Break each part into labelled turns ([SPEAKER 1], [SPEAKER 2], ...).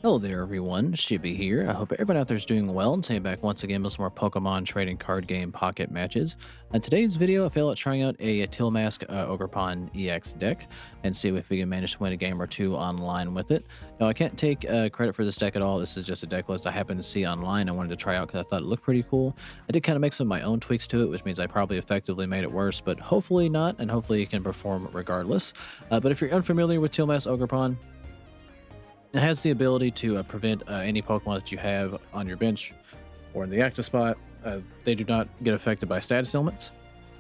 [SPEAKER 1] Hello there, everyone. Shibby here. I hope everyone out there is doing well. And today back once again with some more Pokemon trading card game pocket matches. In today's video, I feel like trying out a Teal Mask Ogerpon EX deck and see if we can manage to win a game or two online with it. Now, I can't take credit for this deck at all. This is just a deck list I happened to see online. I wanted to try out because I thought it looked pretty cool. I did kind of make some of my own tweaks to it, which means I probably effectively made it worse, but hopefully not, and hopefully it can perform regardless. But if you're unfamiliar with Teal Mask Ogerpon, it has the ability to prevent any Pokemon that you have on your bench or in the active spot. They do not get affected by status ailments.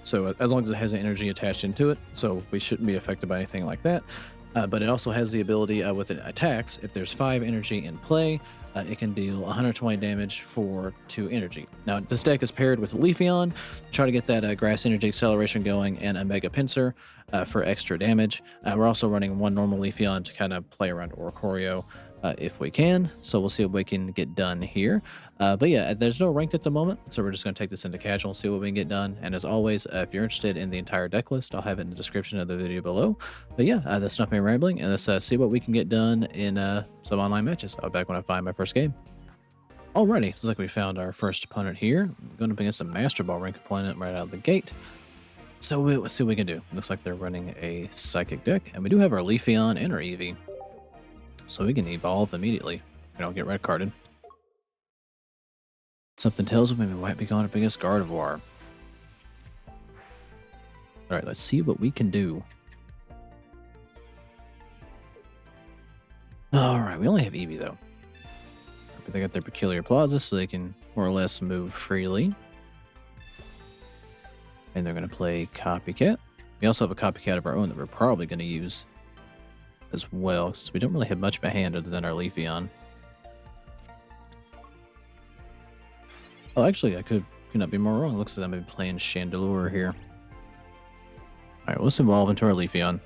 [SPEAKER 1] So as long as it has an energy attached into it, so we shouldn't be affected by anything like that. But it also has the ability with it attacks, if there's 5 energy in play, it can deal 120 damage for 2 energy. Now, this deck is paired with Leafeon, try to get that grass energy acceleration going, and a Mega Pinsir for extra damage. We're also running one normal Leafeon to kind of play around Oricorio if we can, so we'll see what we can get done here. But yeah, there's no ranked at the moment, so we're just going to take this into casual and see what we can get done. And as always, if you're interested in the entire deck list, I'll have it in the description of the video below. But yeah, that's enough me rambling, and let's see what we can get done in some online matches. I'll be back when I find my first game. Alrighty, looks like we found our first opponent here. I'm going up against a Master Ball rank opponent right out of the gate. So let's see what we can do. Looks like they're running a Psychic deck, and we do have our Leafeon and our Eevee. So we can evolve immediately. We don't get red carded. Something tells me we might be going up against Gardevoir. Alright, let's see what we can do. Alright, we only have Eevee though. But they got their Peculiar Plaza, so they can more or less move freely. And they're going to play Copycat. We also have a Copycat of our own that we're probably going to use as well, since we don't really have much of a hand other than our Leafeon. Oh, actually, I could not be more wrong. Looks like I may be playing Chandelure here. Alright, let's evolve into our Leafeon.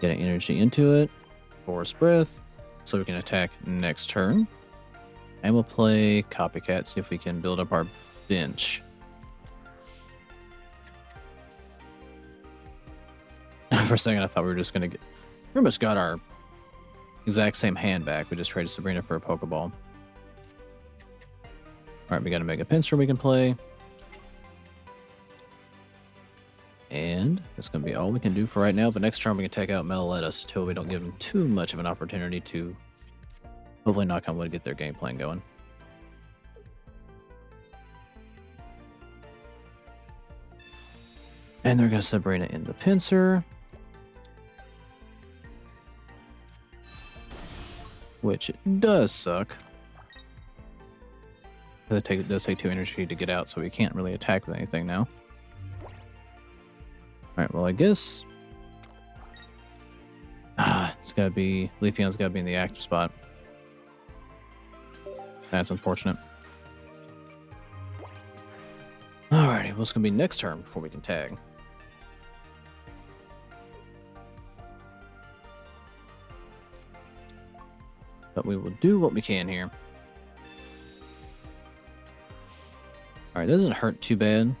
[SPEAKER 1] Getting energy into it. Force Breath. So we can attack next turn. And we'll play Copycat, see if we can build up our bench. For a second, I thought we were just going to get... We almost got our exact same hand back. We just traded Sabrina for a Pokeball. Alright, we got a Mega Pinsir we can play. And that's going to be all we can do for right now. But next turn, we can take out Melolettus until we don't give them too much of an opportunity to hopefully knock on wood, get their game plan going. And they're going to Sabrina into Pinsir, which does suck. It does take 2 energy to get out, so we can't really attack with anything now. Alright, well, I guess... it's gotta be... Leafeon's gotta be in the active spot. That's unfortunate. Alrighty, what's gonna be next turn before we can tag? But we will do what we can here. Alright, doesn't hurt too bad. In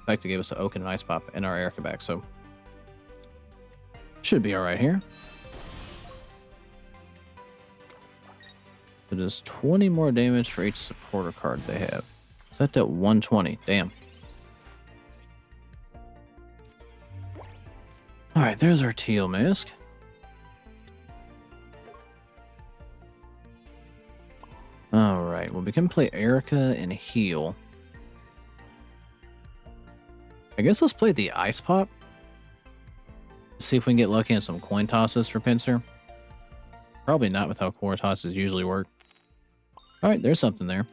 [SPEAKER 1] fact, it gave us an Oak and an Ice Pop and our Erica back, so... should be alright here. It does 20 more damage for each supporter card they have. Is that at 120? Damn. Alright, there's our Teal Mask. Alright, well, we can play Erica and heal. I guess let's play the Ice Pop. See if we can get lucky on some coin tosses for Pinsir. Probably not with how coin tosses usually work. Alright, there's something there.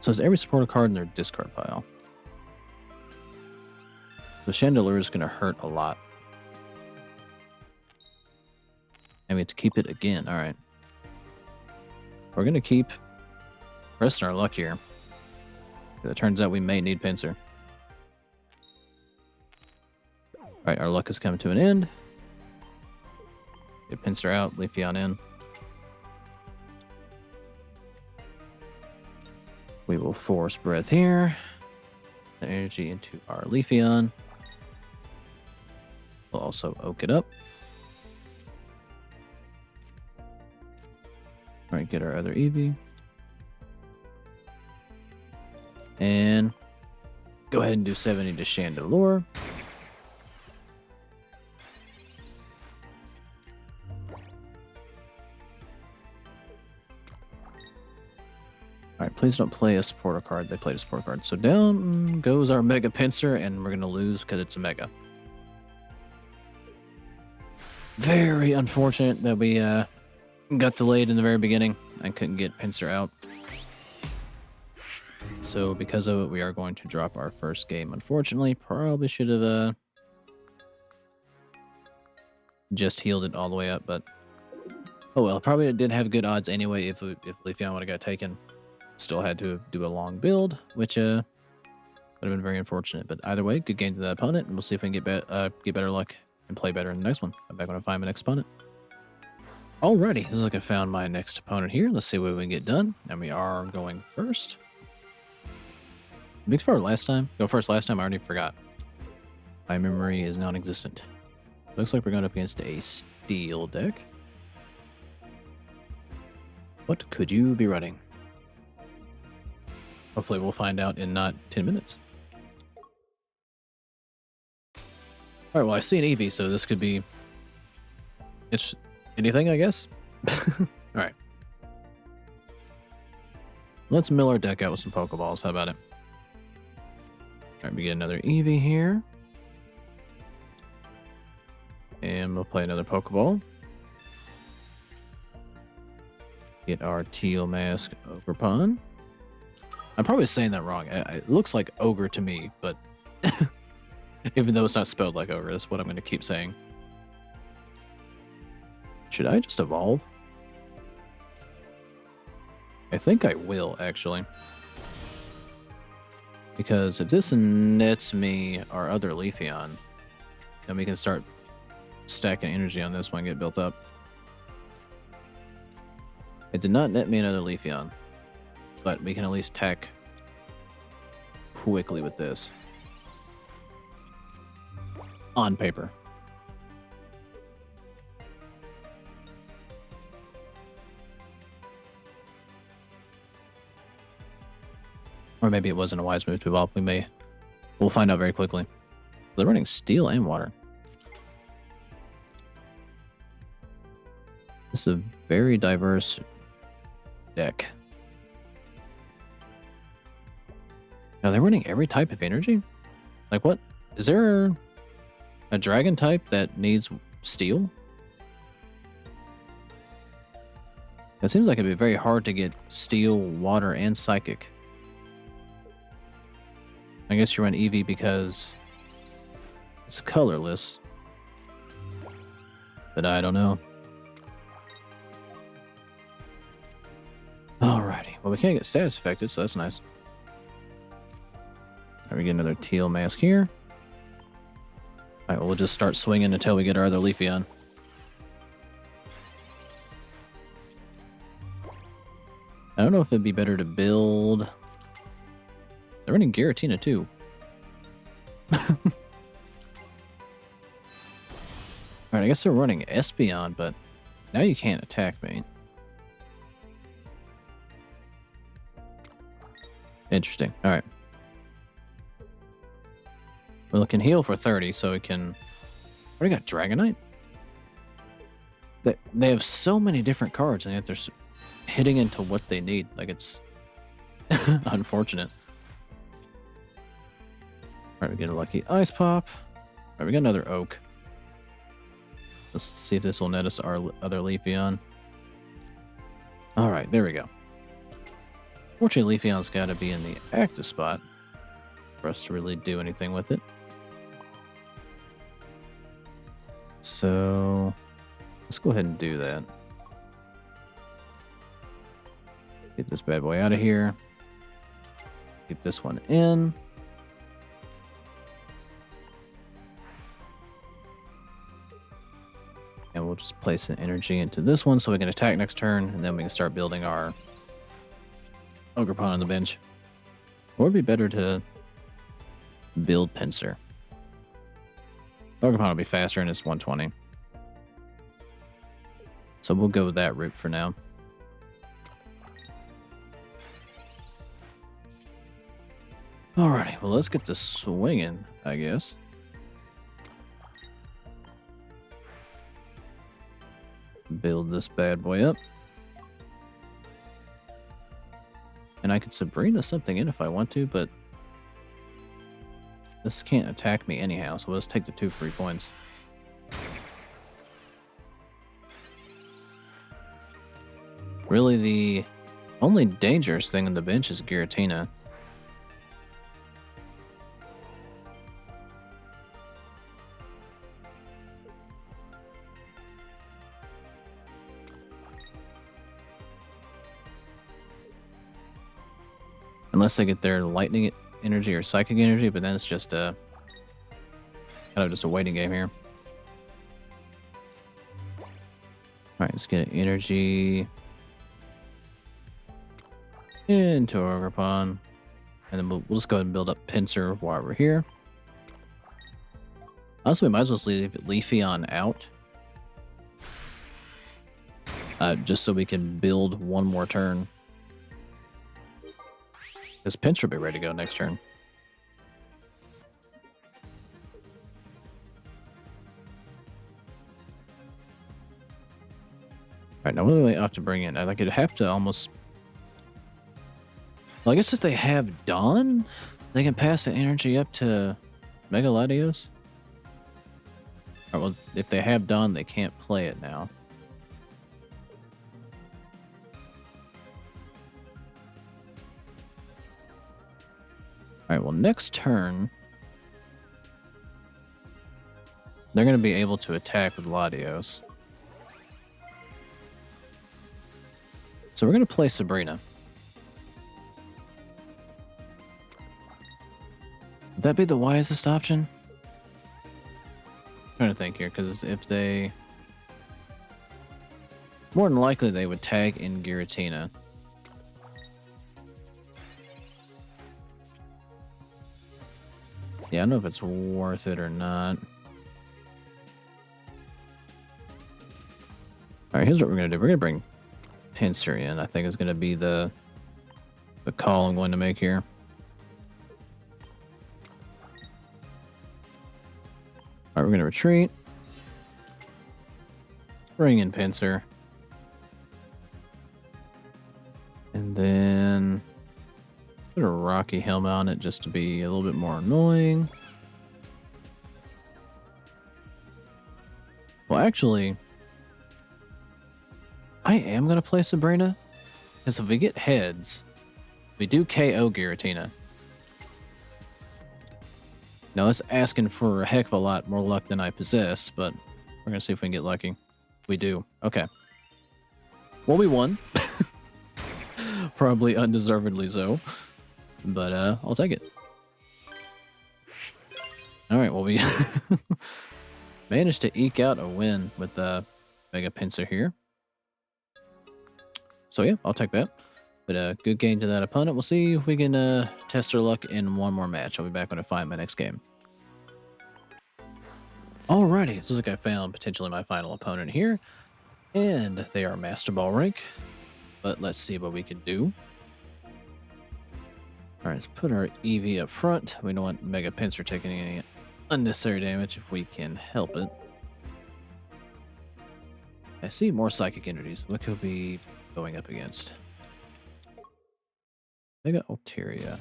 [SPEAKER 1] So it's every supporter card in their discard pile. The Chandelure is going to hurt a lot. And we have to keep it again. Alright. We're going to keep pressing our luck here. It turns out we may need Pinsir. Alright, our luck is coming to an end. Get Pinsir out, Leafeon in. We will Force Breath here. The energy into our Leafeon. We'll also oak it up. All right, get our other Eevee. And go ahead and do 70 to Chandelure. All right, please don't play a supporter card. They played a support card. So down goes our Mega Pinsir, and we're going to lose because it's a Mega. Very unfortunate that we got delayed in the very beginning and couldn't get Pinsir out. So because of it, we are going to drop our first game. Unfortunately, probably should have just healed it all the way up, but oh well. Probably did have good odds anyway if Leafeon would have got taken. Still had to do a long build, which would have been very unfortunate. But either way, good game to the opponent, and we'll see if we can get better luck and play better in the next one. I'm back when I find my next opponent. Alrighty, looks like I found my next opponent here. Let's see what we can get done. And we are going first. Big far last time. Go first last time. I already forgot. My memory is non-existent. Looks like we're going up against a steel deck. What could you be running? Hopefully we'll find out in not 10 minutes. Alright, well I see an Eevee, so this could be... It's anything, I guess? Alright. Let's mill our deck out with some Pokeballs. How about it? Alright, we get another Eevee here. And we'll play another Pokeball. Get our Teal Mask Ogerpon. I'm probably saying that wrong. It looks like ogre to me, but even though it's not spelled like ogre, that's what I'm going to keep saying. Should I just evolve? I think I will, actually. Because if this nets me our other Leafeon, then we can start stacking energy on this one and get built up. It did not net me another Leafeon, but we can at least tech quickly with this. On paper. Or maybe it wasn't a wise move to evolve. We'll find out very quickly. They're running steel and water. This is a very diverse deck. Now they're running every type of energy? Like what? Is there a dragon type that needs steel? It seems like it'd be very hard to get steel, water, and psychic. I guess you run Eevee because it's colorless. But I don't know. Alrighty. Well, we can't get status affected, so that's nice. Alright, we get another Teal Mask here. Alright, well, we'll just start swinging until we get our other Leafeon. I don't know if it'd be better to build... They're running Giratina too. Alright, I guess they're running Espeon, but now you can't attack me. Interesting. Alright. Well, it can heal for 30, so it can... Already got Dragonite? They have so many different cards, and yet they're hitting into what they need. Like, it's unfortunate. Alright, we get a lucky Ice Pop. Alright, we got another Oak. Let's see if this will net us our other Leafeon. Alright, there we go. Fortunately, Leafeon's got to be in the active spot for us to really do anything with it. So, let's go ahead and do that. Get this bad boy out of here. Get this one in. And we'll just place an energy into this one so we can attack next turn, and then we can start building our Ogerpon on the bench. Or it'd be better to Build Pinsir. Ogerpon will be faster and it's 120. So we'll go with that route for now. Alrighty, well, let's get this swinging, I guess. Build this bad boy up. And I could Sabrina something in if I want to, but this can't attack me anyhow, so let's take the 2 free points. Really, the only dangerous thing on the bench is Giratina. Unless they get their lightning energy or psychic energy, but then it's just kind of just a waiting game here. Alright, let's get an energy into Ogerpon. And then we'll just go ahead and build up Pinsir while we're here. Also, we might as well leave Leafeon out. Just so we can build one more turn. Because Pinsir will be ready to go next turn. Alright, now what do they have to bring in? I could have to almost... Well, I guess if they have Dawn, they can pass the energy up to Mega Latios. Alright, well, if they have Dawn, they can't play it now. Alright, well, next turn, they're going to be able to attack with Latios. So we're going to play Sabrina. Would that be the wisest option? I'm trying to think here, because if they... More than likely, they would tag in Giratina. Yeah, I don't know if it's worth it or not. Alright, here's what we're going to do. We're going to bring Pinsir in. I think is going to be the call I'm going to make here. Alright, we're going to retreat. Bring in Pinsir. And then... put a Rocky helmet on it just to be a little bit more annoying. Well, actually, I am going to play Sabrina. Because if we get heads, we do KO Giratina. Now, that's asking for a heck of a lot more luck than I possess, but we're going to see if we can get lucky. We do. Okay. Well, we won. Probably undeservedly so. But I'll take it. Alright, well, we managed to eke out a win with Mega Pinsir here. So yeah, I'll take that. But good game to that opponent. We'll see if we can test our luck in one more match. I'll be back when I find my next game. Alrighty, it looks like I found potentially my final opponent here. And they are Master Ball rank. But let's see what we can do. Alright, let's put our EV up front. We don't want Mega Pinsir taking any unnecessary damage if we can help it. I see more psychic energies. What could we be going up against? Mega Altaria.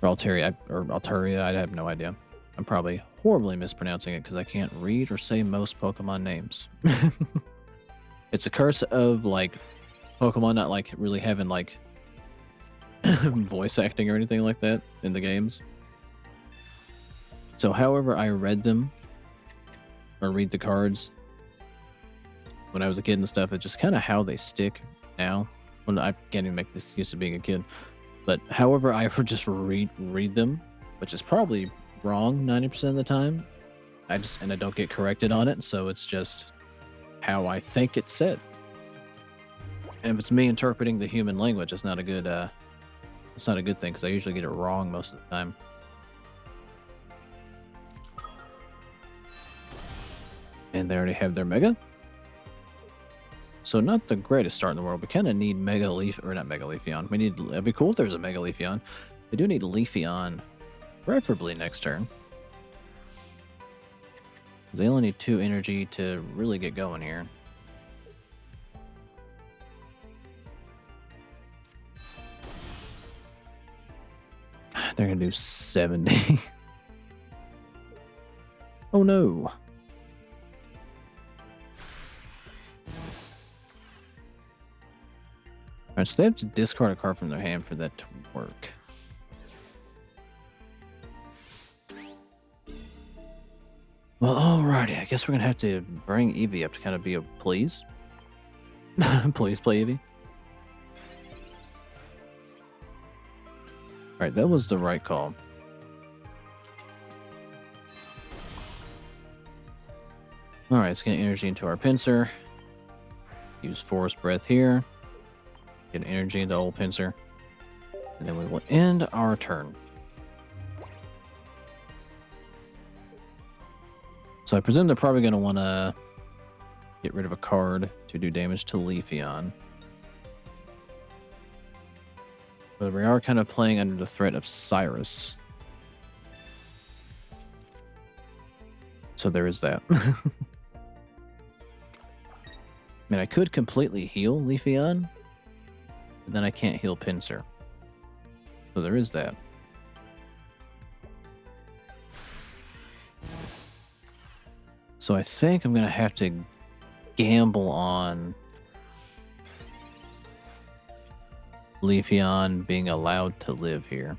[SPEAKER 1] Or Altaria, I have no idea. I'm probably horribly mispronouncing it because I can't read or say most Pokemon names. It's a curse of, like, Pokemon not, like, really having, like, voice acting or anything like that in the games. So however I read them, or read the cards, when I was a kid and stuff, it's just kind of how they stick now. Well, I can't even make this excuse of being a kid. But however I just read them, which is probably wrong 90% of the time, I don't get corrected on it, so it's just how I think it's said. And if it's me interpreting the human language, it's not a good It's not a good thing because I usually get it wrong most of the time. And they already have their Mega. So not the greatest start in the world. We kind of need Mega Leaf, or not Mega Leafeon. It'd be cool if there's a Mega Leafeon. We do need Leafeon, preferably next turn. They only need 2 energy to really get going here. They're gonna do 70. Oh no. Alright, so they have to discard a card from their hand for that to work. Well, alrighty. I guess we're gonna have to bring Eevee up to kind of be a please. Please play Eevee. Alright, that was the right call. Alright, let's get energy into our Pinsir. Use Force Breath here. Get energy into old Pinsir. And then we will end our turn. So I presume they're probably going to want to get rid of a card to do damage to Leafeon. But we are kind of playing under the threat of Cyrus. So there is that. I mean, I could completely heal Leafeon, but then I can't heal Pinsir. So there is that. So I think I'm going to have to gamble on Leafeon being allowed to live here.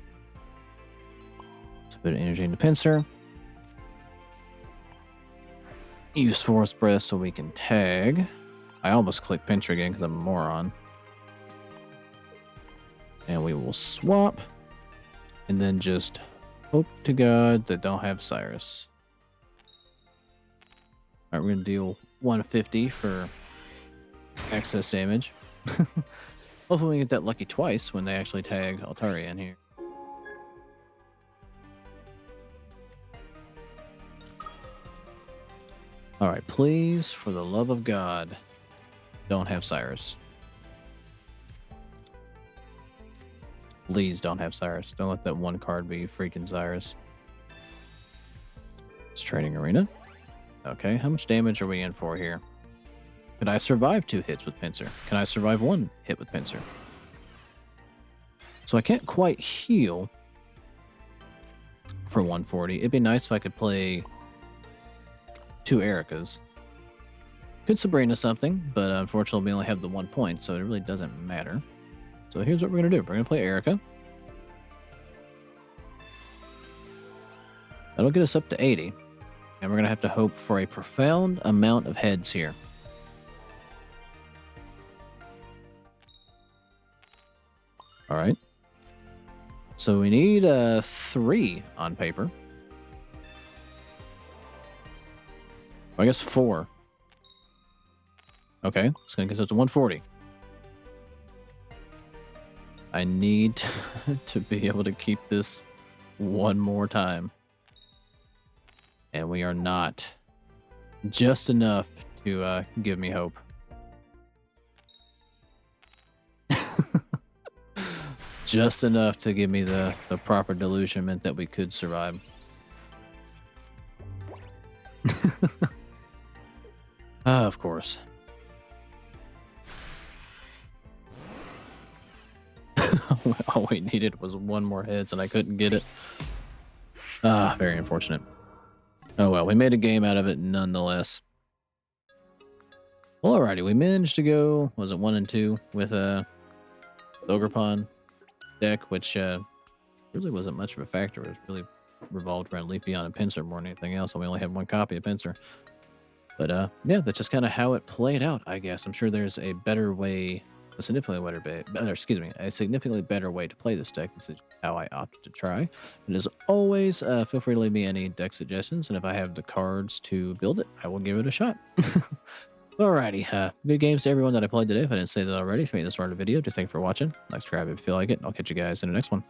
[SPEAKER 1] Let's put energy into Pinsir. Use Force Breath so we can tag. I almost clicked Pinsir again because I'm a moron. And we will swap. And then just hope to God they don't have Cyrus. Alright, we're going to deal 150 for excess damage. Hopefully we get that lucky twice when they actually tag Altaria in here. Alright, please, for the love of God, don't have Cyrus. Please don't have Cyrus. Don't let that one card be freaking Cyrus. It's Training Arena. Okay, how much damage are we in for here? Could I survive 2 hits with Pinsir? Can I survive 1 hit with Pinsir? So I can't quite heal for 140. It'd be nice if I could play 2 Ericas. Could Sabrina something, but unfortunately we only have the 1 point, so it really doesn't matter. So here's what we're going to do. We're going to play Erica. That'll get us up to 80. And we're going to have to hope for a profound amount of heads here. All right. So we need 3 on paper. I guess 4. Okay, it's going to get us up to 140. I need to be able to keep this one more time. And we are not. Just enough to give me hope. Just enough to give me the proper delusionment that we could survive. Of course. All we needed was 1 more heads and I couldn't get it. Very unfortunate. Oh well, we made a game out of it nonetheless. Well, alrighty, we managed to go, was it 1 and 2 with Ogerpon deck, which really wasn't much of a factor. It was really revolved around Leafeon and Pinsir more than anything else, and we only had 1 copy of Pinsir. But yeah, that's just kind of how it played out, I guess. I'm sure there's a better way, a significantly better way to play this deck. This is how I opted to try. And as always, feel free to leave me any deck suggestions, and if I have the cards to build it, I will give it a shot. Alrighty, good games to everyone that I played today. If I didn't say that already, if you made this part of the video, just thank you for watching. Like, subscribe if you feel like it. And I'll catch you guys in the next one.